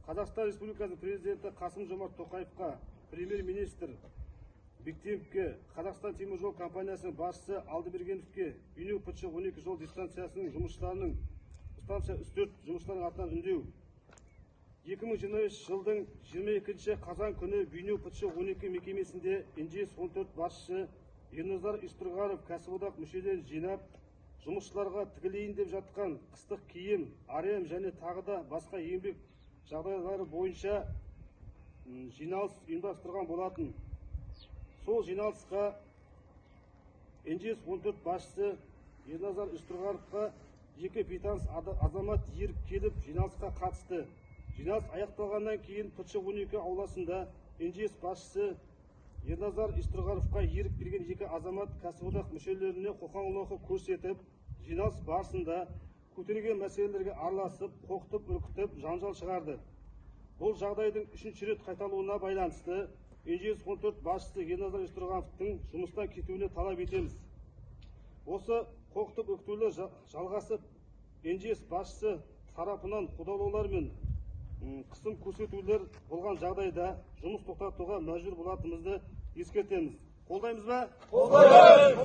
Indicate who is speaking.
Speaker 1: Қазақстан Республикасы президенті Қасым-Жомарт Тоқаевқа, премьер-министр Бектеевке, Қазақстан темір жол компаниясының басшысы Алдыбергеновке, Бейнеу ПЧ-12 жол дистанциясының жұмысшыларының станция үстірт жұмыстарының атынан үндеу. 2023 жылдың 22 қазан күні Бейнеу ПЧ-12 мекемесінде НЖС-14 басшысы Ерназар Истұрғаров кәсіподақ мүшелерін жинап, жұмысшыларға тігілейін деп жатқан қыстық киім, арем және тағы да басқа еңбек жағдайлары бойынша жиналыс ұйымдастырған болатын. Сол жиналысқа НЖС-14 басшысы Ерназар Истұрғаровқа екі бейтаныс азамат еріп келіп жиналысқа қатысты. Жиналыс аяқталғаннан кейін ПЧ-12 ауласында НЖС басшысы Ерназар Истұрғаровқа еріп келген екі азамат кәсіподақ мүшелеріне қоқан-лоққы көрсетіп, жиналыс барысында көтерілген мәселелерге араласып, қорқытып, үркітіп, жанжал шығарды. Бұл жағдайдың үшінші рет қайталауына байланысты НЖС-14 басшысы Ерназар Истұрғаровтың жұмыстан кетуіне талап етеміз. Осы қорқытып үркітулер жалғасып, НЖС басшысы тарапынан қудалаулар мен қысым көрсетулер болған жағдайда жұмыс тоқтатуға мәжбүр болатынымызды ескертеміз. Қолдаймыз ба? Қолдаймыз!